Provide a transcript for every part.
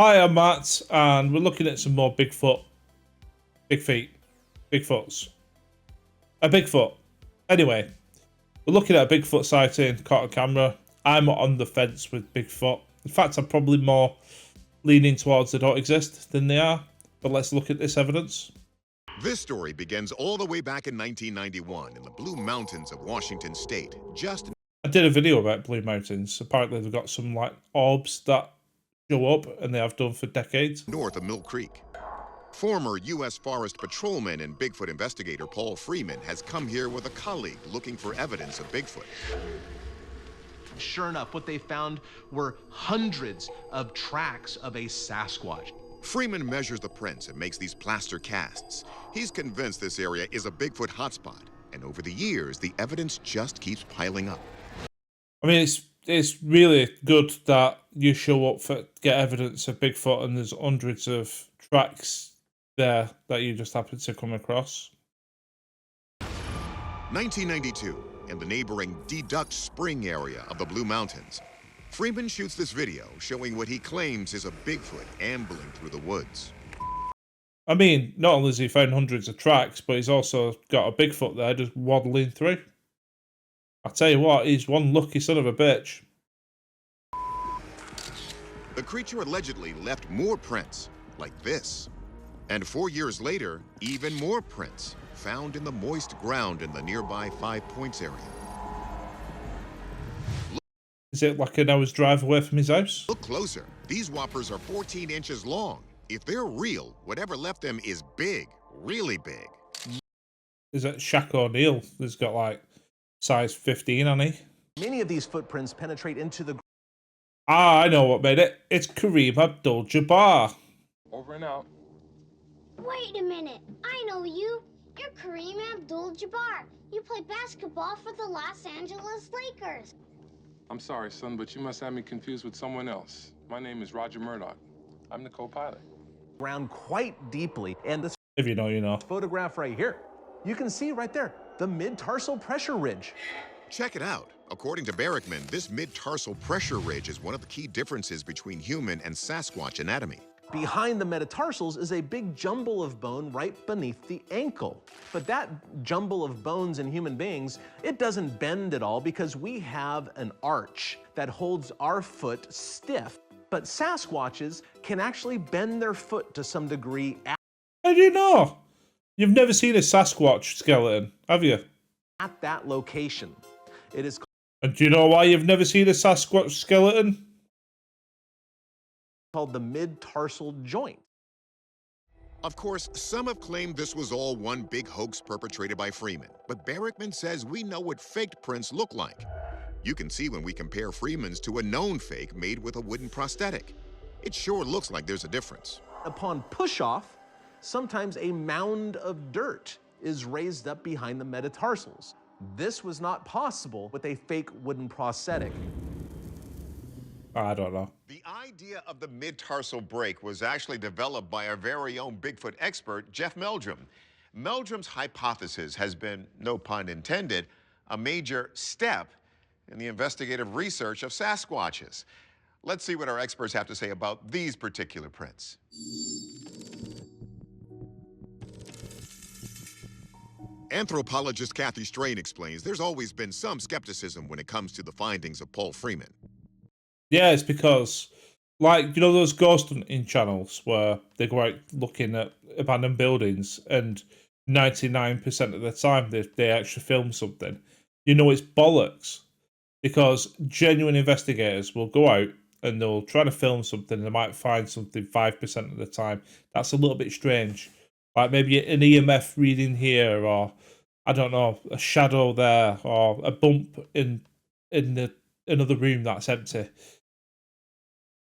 Hi, I'm Matt, and we're looking at some more Bigfoots. A Bigfoot. Anyway, we're looking at a Bigfoot sighting caught on camera. I'm on the fence with Bigfoot. In fact, I'm probably more leaning towards they don't exist than they are. But let's look at this evidence. This story begins all the way back in 1991 in the Blue Mountains of Washington State, just I did a video about Blue Mountains. Apparently they've got some like orbs that show up, and they have done for decades. north of Mill Creek. Former U.S. Forest Patrolman and Bigfoot investigator Paul Freeman has come here with a colleague looking for evidence of Bigfoot. Sure enough, what they found were hundreds of tracks of a Sasquatch. Freeman measures the prints and makes these plaster casts. He's convinced this area is a Bigfoot hotspot, and over the years, the evidence just keeps piling up. I mean, it's really good that you show up to get evidence of Bigfoot, and there's hundreds of tracks there that you just happen to come across. 1992, in the neighboring Deduct Spring area of the Blue Mountains, Freeman shoots this video showing what he claims is a Bigfoot ambling through the woods. I mean, not only has he found hundreds of tracks, but he's also got a Bigfoot there just waddling through. I tell you what, he's one lucky son of a bitch. The creature allegedly left more prints, like this. And 4 years later, even more prints found in the moist ground in the nearby 5 Points area. Is it like an hour's drive away from his house? Look closer. These whoppers are 14 inches long. If they're real, whatever left them is big, really big. Is it Shaq O'Neal? He's got like size 15, hasn't he? Many of these footprints penetrate into the Ah, I know what made it. It's Kareem Abdul-Jabbar. Over and out. Wait a minute. I know you. You're Kareem Abdul-Jabbar. You play basketball for the Los Angeles Lakers. I'm sorry, son, but you must have me confused with someone else. My name is Roger Murdoch. I'm the co-pilot. ground quite deeply. And this If you know, you know. photograph right here, you can see right there, the midtarsal pressure ridge. Check it out. According to Barrickman, this midtarsal pressure ridge is one of the key differences between human and Sasquatch anatomy. Behind the metatarsals is a big jumble of bone right beneath the ankle. But that jumble of bones in human beings, it doesn't bend at all because we have an arch that holds our foot stiff. But Sasquatches can actually bend their foot to some degree How do you know? You've never seen a Sasquatch skeleton, have you? at that location. It is And do you know why you've never seen a Sasquatch skeleton? called the midtarsal joint. Of course, some have claimed this was all one big hoax perpetrated by Freeman, but Barrickman says we know what faked prints look like. You can see when we compare Freeman's to a known fake made with a wooden prosthetic. It sure looks like there's a difference. Upon push-off, sometimes a mound of dirt is raised up behind the metatarsals. This was not possible with a fake wooden prosthetic. I don't know. The idea of the mid-tarsal break was actually developed by our very own Bigfoot expert, Jeff Meldrum. Meldrum's hypothesis has been, no pun intended, a major step in the investigative research of Sasquatches. Let's see what our experts have to say about these particular prints. Anthropologist Kathy Strain explains there's always been some skepticism when it comes to the findings of Paul Freeman. Yeah, it's because, like, you know those ghost hunting channels where they go out looking at abandoned buildings and 99% of the time they actually film something? You know it's bollocks. Because genuine investigators will go out and they'll try to film something and they might find something 5% of the time. That's a little bit strange. Like maybe an EMF reading here, or I don't know, a shadow there, or a bump in another room that's empty.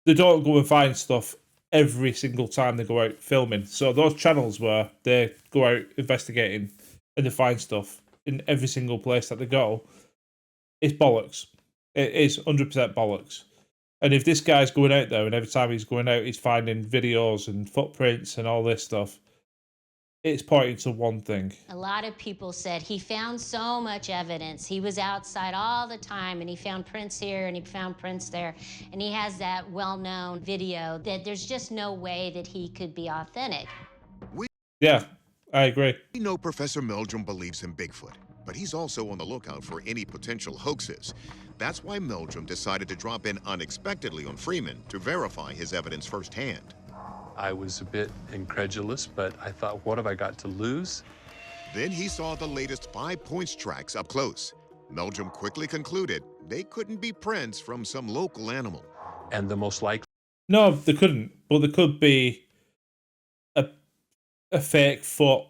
They don't go and find stuff every single time they go out filming. So those channels where they go out investigating and they find stuff in every single place that they go, it's bollocks. It is 100% bollocks. And if this guy's going out there and every time he's going out he's finding videos and footprints and all this stuff, it's pointing to one thing. A lot of people said he found so much evidence. He was outside all the time, and he found prints here and he found prints there. And he has that well-known video that there's just no way that he could be authentic. Yeah, I agree. We know Professor Meldrum believes in Bigfoot, but he's also on the lookout for any potential hoaxes. That's why Meldrum decided to drop in unexpectedly on Freeman to verify his evidence firsthand. I was a bit incredulous, but I thought, what have I got to lose? Then he saw the latest 5 points tracks up close. Meldrum quickly concluded they couldn't be prints from some local animal. And the most likely No, they couldn't, but there could be a fake foot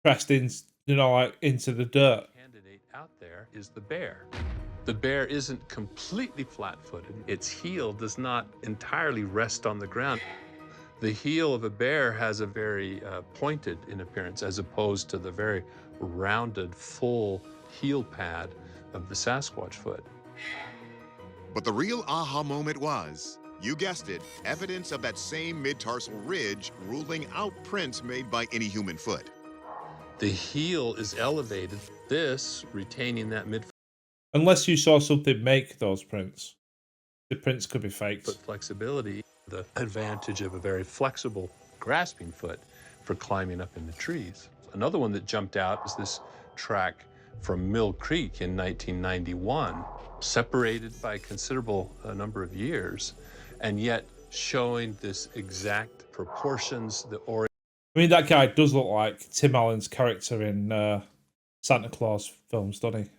pressed in, you know, like into the dirt. candidate out there is the bear. The bear isn't completely flat-footed. Its heel does not entirely rest on the ground. The heel of a bear has a very pointed in appearance, as opposed to the very rounded, full heel pad of the Sasquatch foot. But the real aha moment was, you guessed it, evidence of that same Midtarsal Ridge ruling out prints made by any human foot. The heel is elevated, this retaining that midfoot Unless you saw something make those prints, the prints could be faked. flexibility, the advantage of a very flexible, grasping foot for climbing up in the trees. Another one that jumped out is this track from Mill Creek in 1991, separated by a considerable number of years, and yet showing this exact proportions, the I mean, that guy does look like Tim Allen's character in Santa Claus films, doesn't he?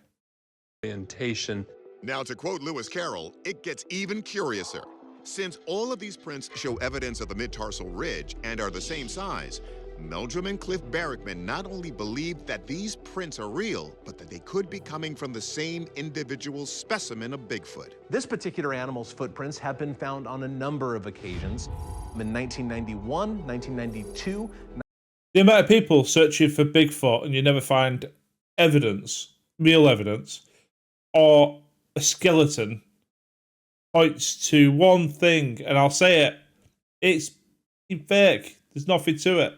orientation. Now, to quote Lewis Carroll, it gets even curiouser. Since all of these prints show evidence of the Midtarsal Ridge and are the same size, Meldrum and Cliff Barrickman not only believed that these prints are real, but that they could be coming from the same individual specimen of Bigfoot. This particular animal's footprints have been found on a number of occasions. In 1991, 1992. The amount of people searching for Bigfoot and you never find evidence, real evidence, or a skeleton points to one thing, and I'll say it, it's fake. There's nothing to it.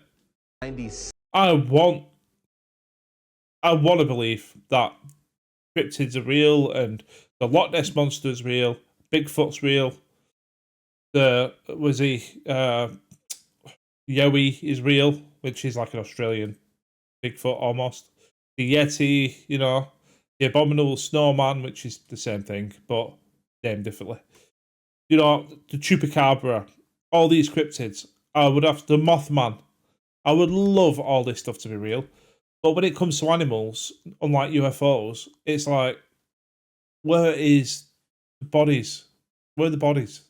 96. I want to believe that cryptids are real and the Loch Ness Monster's real, Bigfoot's real. Yowie is real, which is like an Australian Bigfoot almost. The Yeti, you know, the Abominable Snowman, which is the same thing, but named differently. You know, the Chupacabra, all these cryptids. I would have the Mothman. I would love all this stuff to be real. But when it comes to animals, unlike UFOs, it's like, where is the bodies? Where are the bodies?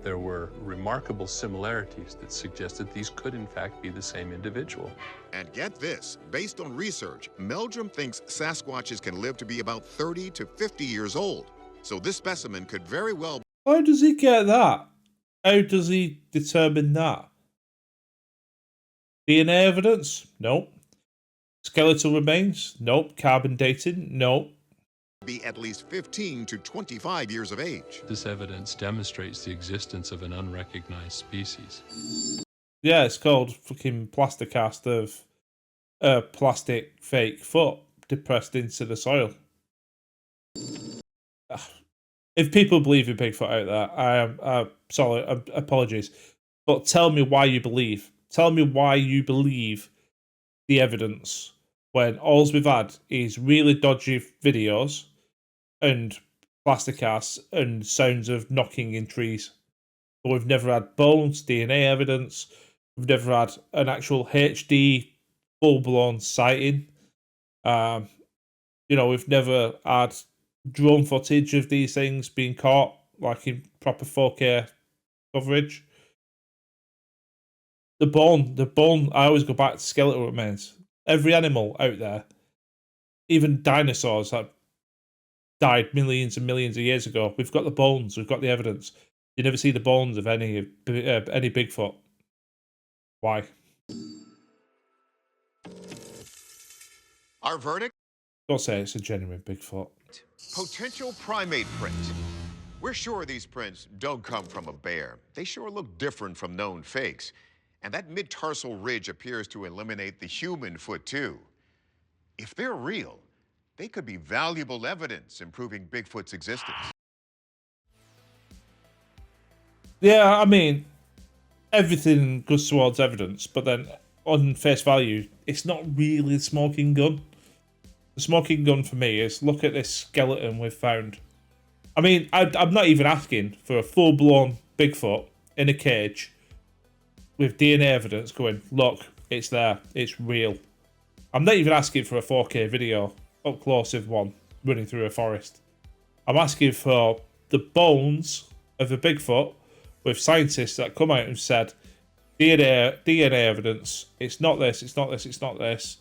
There were remarkable similarities that suggested these could in fact be the same individual. And get this, based on research, Meldrum thinks Sasquatches can live to be about 30 to 50 years old. So this specimen could very well... How does he get that? How does he determine that? DNA evidence? Nope. Skeletal remains? Nope. Carbon dating? Nope. be at least 15 to 25 years of age. This evidence demonstrates the existence of an unrecognized species. Yeah, it's called fucking plaster cast of a plastic fake foot depressed into the soil. If people believe in Bigfoot out there, I am sorry, apologies, but tell me why you believe. Tell me why you believe the evidence when all we've had is really dodgy videos and plaster casts and sounds of knocking in trees. But we've never had bones, DNA evidence. We've never had an actual HD full-blown sighting. We've never had drone footage of these things being caught, like in proper 4K coverage. The bone, I always go back to skeletal remains. Every animal out there, even dinosaurs that died millions and millions of years ago, we've got the bones, we've got the evidence. You never see the bones of any Bigfoot. Why? Our verdict? Don't say it's a genuine Bigfoot. Potential primate print. We're sure these prints don't come from a bear. They sure look different from known fakes. And that midtarsal ridge appears to eliminate the human foot, too. If they're real, they could be valuable evidence in proving Bigfoot's existence. Yeah, I mean, everything goes towards evidence, but then on face value, it's not really a smoking gun. The smoking gun for me is, look at this skeleton we've found. I mean, I'm not even asking for a full-blown Bigfoot in a cage with DNA evidence going, look, it's there, it's real. I'm not even asking for a 4K video, up close of one, running through a forest. I'm asking for the bones of a Bigfoot with scientists that come out and said, DNA evidence, it's not this, it's not this, it's not this.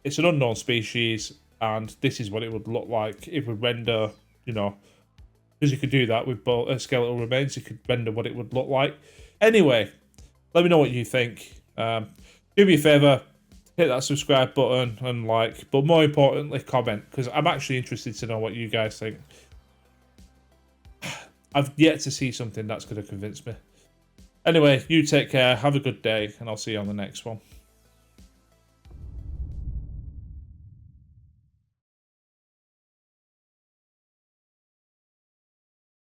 It's an unknown species, and this is what it would look like. It would render, you know, because you could do that with skeletal remains, you could render what it would look like. Anyway, let me know what you think. Do me a favour, hit that subscribe button and like, but more importantly, comment, because I'm actually interested to know what you guys think. I've yet to see something that's going to convince me. Anyway, you take care, have a good day, and I'll see you on the next one.